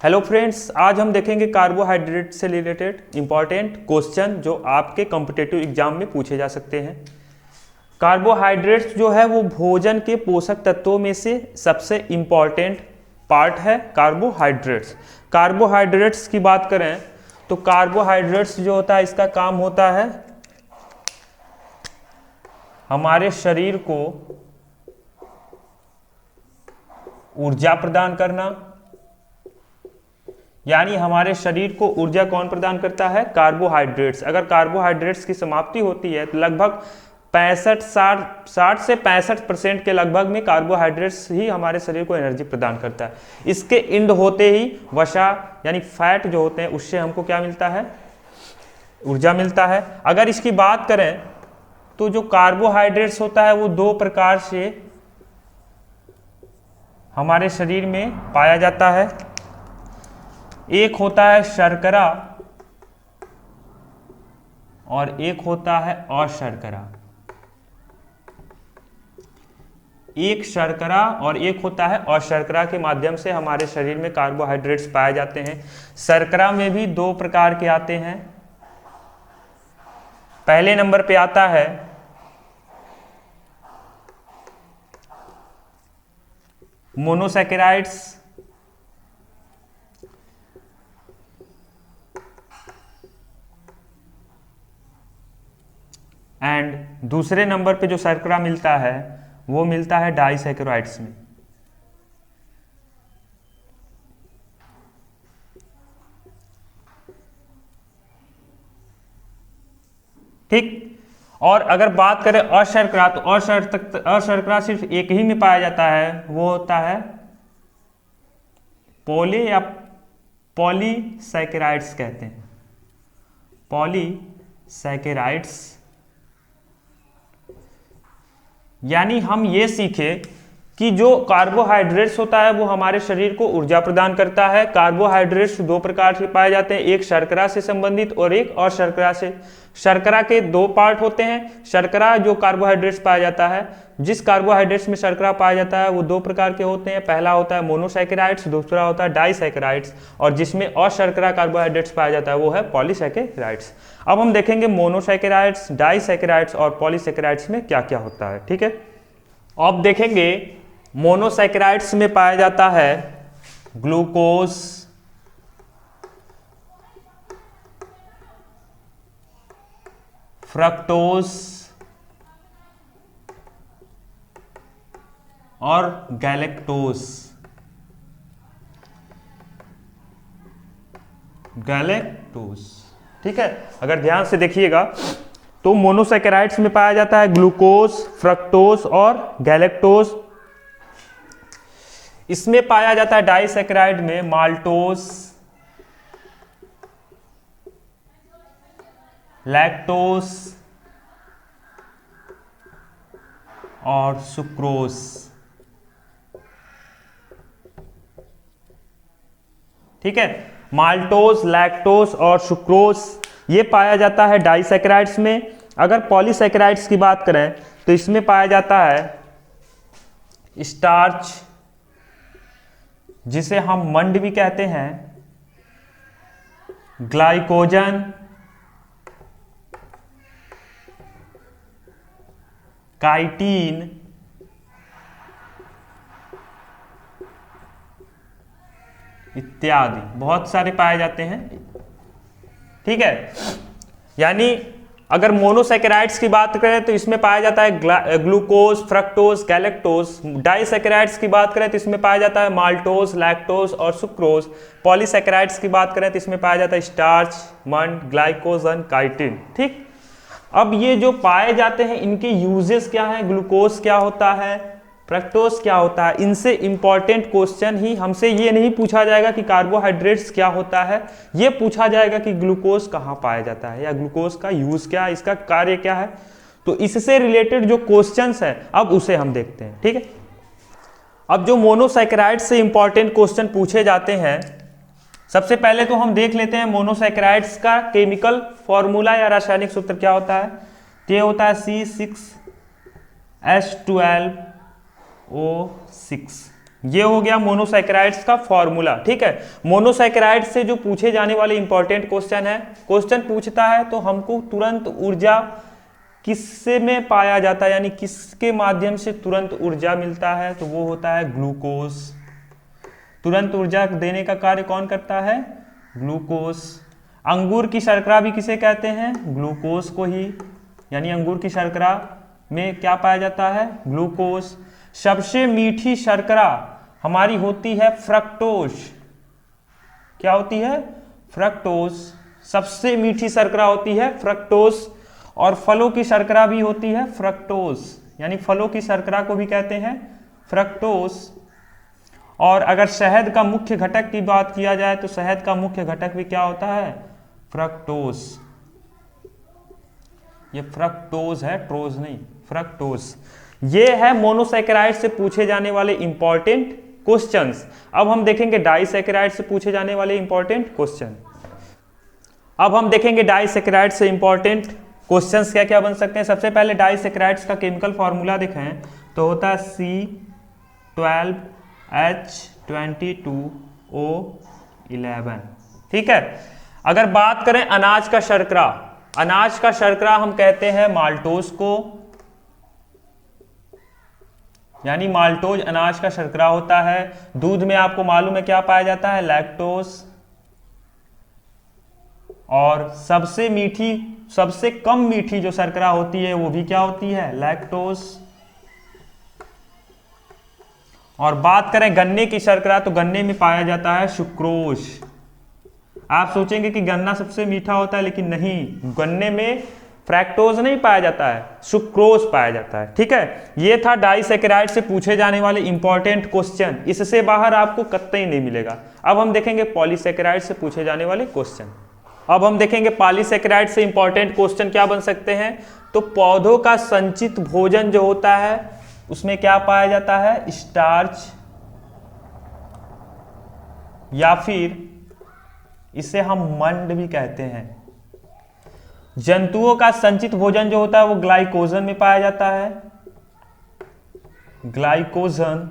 Hello friends, आज हम देखेंगे कार्बोहाइड्रेट से रिलेटेड इंपॉर्टेंट क्वेश्चन जो आपके कॉम्पिटिटिव एग्जाम में पूछे जा सकते हैं। कार्बोहाइड्रेट्स जो है वो भोजन के पोषक तत्वों में से सबसे इंपॉर्टेंट पार्ट है। कार्बोहाइड्रेट्स की बात करें तो कार्बोहाइड्रेट्स जो होता है इसका काम होता है हमारे शरीर को ऊर्जा प्रदान करना। यानी हमारे शरीर को ऊर्जा कौन प्रदान करता है? कार्बोहाइड्रेट्स। अगर कार्बोहाइड्रेट्स की समाप्ति होती है तो लगभग 60 से 65% के लगभग में कार्बोहाइड्रेट्स ही हमारे शरीर को एनर्जी प्रदान करता है। इसके इंड होते ही वसा यानी फैट जो होते हैं उससे हमको क्या मिलता है? ऊर्जा मिलता है। अगर इसकी बात करें तो जो कार्बोहाइड्रेट्स होता है वो दो प्रकार से हमारे शरीर में पाया जाता है। एक होता है शर्करा और एक होता है अशर्करा। एक शर्करा और एक होता है अशर्करा के माध्यम से हमारे शरीर में कार्बोहाइड्रेट्स पाए जाते हैं। शर्करा में भी दो प्रकार के आते हैं। पहले नंबर पे आता है मोनोसैकेराइड्स एंड दूसरे नंबर पे जो शर्करा मिलता है वो मिलता है डाइसैकेराइड्स में। ठीक। और अगर बात करें अशर्करा तो अशर्करा सिर्फ एक ही में पाया जाता है, वो होता है पॉलीसैकेराइड्स कहते हैं। पॉलीसैकेराइड्स यानी हम ये सीखे कि जो कार्बोहाइड्रेट्स होता है वो हमारे शरीर को ऊर्जा प्रदान करता है। कार्बोहाइड्रेट्स दो प्रकार से पाए जाते हैं, एक शर्करा से संबंधित और एक अशर्करा से। शर्करा के दो पार्ट होते हैं। शर्करा जो कार्बोहाइड्रेट्स पाया जाता है, जिस कार्बोहाइड्रेट्स में शर्करा पाया जाता है वो दो प्रकार के होते हैं। पहला होता है मोनोसैकेराइड्स, दूसरा होता है डाइसैकेराइड्स। और जिसमें अशर्करा कार्बोहाइड्रेट्स पाया जाता है वो है पॉलीसैकेराइड्स। अब हम देखेंगे मोनोसैकेराइड्स, डाइसैकेराइड्स और पॉलीसैकेराइड्स में क्या क्या होता है। ठीक है, अब देखेंगे मोनोसैकेराइड्स में पाया जाता है ग्लूकोज, फ्रक्टोज और गैलेक्टोज। ठीक है, अगर ध्यान से देखिएगा तो मोनोसैकेराइड्स में पाया जाता है ग्लूकोज, फ्रक्टोज और गैलेक्टोज। इसमें पाया जाता है डाइसैकेराइड में माल्टोज, लैक्टोज और सुक्रोज। ठीक है, माल्टोज, लैक्टोज और सुक्रोज ये पाया जाता है डाइसैकेराइड्स में। अगर पॉलीसैकेराइड्स की बात करें तो इसमें पाया जाता है स्टार्च, जिसे हम मंड भी कहते हैं, ग्लाइकोजन, काइटिन, इत्यादि बहुत सारे पाए जाते हैं। ठीक है, यानी अगर मोनोसैकेराइड्स की बात करें तो इसमें पाया जाता है ग्लूकोज, फ्रक्टोज, गैलेक्टोज। डाइसैकेराइड्स की बात करें तो इसमें पाया जाता है माल्टोज, लैक्टोज और सुक्रोज। पॉलीसैकेराइड्स की बात करें तो इसमें पाया जाता है स्टार्च, मंड, ग्लाइकोजन, काइटिन। ठीक, अब ये जो पाए जाते हैं इनके यूजेस क्या है? ग्लूकोज क्या होता है, फ्रक्टोज क्या होता है? इनसे इंपॉर्टेंट क्वेश्चन ही हमसे ये नहीं पूछा जाएगा कि कार्बोहाइड्रेट्स क्या होता है, ये पूछा जाएगा कि ग्लूकोज कहाँ पाया जाता है या ग्लूकोज का यूज क्या है, इसका कार्य क्या है। तो इससे रिलेटेड जो क्वेश्चंस है अब उसे हम देखते हैं। ठीक है, अब जो मोनोसैकेराइड्स से इंपॉर्टेंट क्वेश्चन पूछे जाते हैं, सबसे पहले तो हम देख लेते हैं मोनोसैकेराइड्स का केमिकल फॉर्मूला या रासायनिक सूत्र क्या होता है। तो ये होता है C6H12O6। ये हो गया मोनोसैकेराइड्स का फॉर्मूला। ठीक है, मोनोसैकेराइड से जो पूछे जाने वाले इंपॉर्टेंट क्वेश्चन है, क्वेश्चन पूछता है तो हमको तुरंत ऊर्जा किससे में पाया जाता है, यानी किसके माध्यम से तुरंत ऊर्जा मिलता है, तो वो होता है ग्लूकोज। तुरंत ऊर्जा देने का कार्य कौन करता है? ग्लूकोज। अंगूर की शर्करा भी किसे कहते हैं? ग्लूकोज को ही, यानी अंगूर की शर्करा में क्या पाया जाता है? ग्लूकोज। सबसे मीठी शर्करा हमारी होती है फ्रक्टोज। क्या होती है? फ्रक्टोज। सबसे मीठी शर्करा होती है फ्रक्टोज। और फलों की शर्करा भी होती है फ्रक्टोज, यानी फलों की शर्करा को भी कहते हैं फ्रक्टोज। और अगर शहद का मुख्य घटक की बात किया जाए तो शहद का मुख्य घटक भी क्या होता है? फ्रक्टोज। ये फ्रक्टोज है, ट्रोज नहीं, फ्रक्टोज। ये है मोनोसैकेराइड से पूछे जाने वाले इंपॉर्टेंट क्वेश्चंस। अब हम देखेंगे डाइसैकेराइड से पूछे जाने वाले इंपॉर्टेंट क्वेश्चन। अब हम देखेंगे डाइसैकेराइड से इंपॉर्टेंट क्वेश्चंस क्या क्या बन सकते हैं। सबसे पहले डाइसैकेराइड्स का केमिकल फॉर्मूला देखें तो होता है C12H22O11। ठीक है, अगर बात करें अनाज का शर्करा, अनाज का शर्करा हम कहते हैं माल्टोज को, यानी माल्टोज अनाज का शर्करा होता है। दूध में आपको मालूम है क्या पाया जाता है? लैक्टोज। और सबसे मीठी, सबसे कम मीठी जो शर्करा होती है वो भी क्या होती है? लैक्टोज। और बात करें गन्ने की शर्करा तो गन्ने में पाया जाता है सुक्रोज। आप सोचेंगे कि गन्ना सबसे मीठा होता है, लेकिन नहीं, गन्ने में फ्रैक्टोज नहीं पाया जाता है, सुक्रोज पाया जाता है। ठीक है, ये था डाइसैकेराइड से पूछे जाने वाले इंपॉर्टेंट क्वेश्चन। इससे बाहर आपको कतई नहीं मिलेगा। अब हम देखेंगे पॉलीसैकेराइड से पूछे जाने वाले क्वेश्चन। अब हम देखेंगे पॉलीसैकेराइड से इंपॉर्टेंट क्वेश्चन क्या बन सकते हैं। तो पौधों का संचित भोजन जो होता है उसमें क्या पाया जाता है? स्टार्च, या फिर इसे हम मंड भी कहते हैं। जंतुओं का संचित भोजन जो होता है वो ग्लाइकोजन में पाया जाता है, ग्लाइकोजन।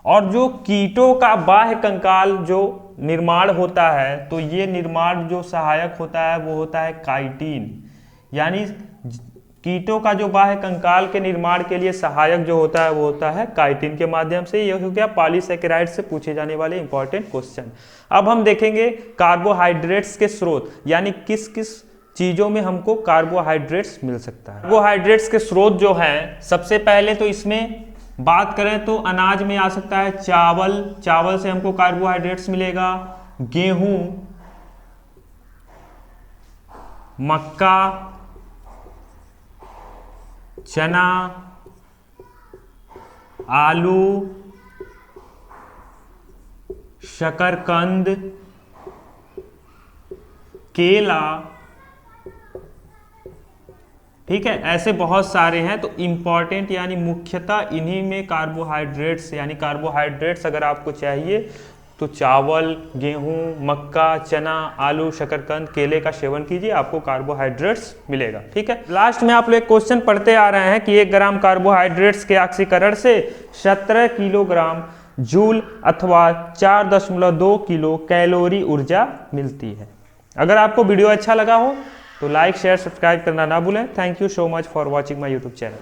और जो कीटों का बाह्य कंकाल जो निर्माण होता है, तो ये निर्माण जो सहायक होता है वो होता है काइटिन, यानी कीटों का जो बाह्य कंकाल के निर्माण के लिए सहायक जो होता है वो होता है काइटिन के माध्यम से। ये हो गया पॉलीसैकेराइड से पूछे जाने वाले इंपॉर्टेंट क्वेश्चन। अब हम देखेंगे कार्बोहाइड्रेट्स के स्रोत, यानी किस किस चीजों में हमको कार्बोहाइड्रेट्स मिल सकता है। कार्बोहाइड्रेट्स के स्रोत जो हैं, सबसे पहले तो इसमें बात करें तो अनाज में आ सकता है चावल, चावल से हमको कार्बोहाइड्रेट्स मिलेगा। गेहूं, मक्का, चना, आलू, शकरकंद, केला। ठीक है, ऐसे बहुत सारे हैं। तो इंपॉर्टेंट यानी मुख्यतः इन्हीं में कार्बोहाइड्रेट्स, यानी कार्बोहाइड्रेट्स अगर आपको चाहिए तो चावल, गेहूं, मक्का, चना, आलू, शकरकंद, केले का सेवन कीजिए, आपको कार्बोहाइड्रेट्स मिलेगा। ठीक है, लास्ट में आप लोग एक क्वेश्चन पढ़ते आ रहे हैं कि 1 ग्राम कार्बोहाइड्रेट्स के ऑक्सीकरण से 17 किलोग्राम जूल अथवा 4.2 किलो कैलोरी ऊर्जा मिलती है। अगर आपको वीडियो अच्छा लगा हो तो लाइक, शेयर, सब्सक्राइब करना ना भूलें। Thank you so much for watching my YouTube channel.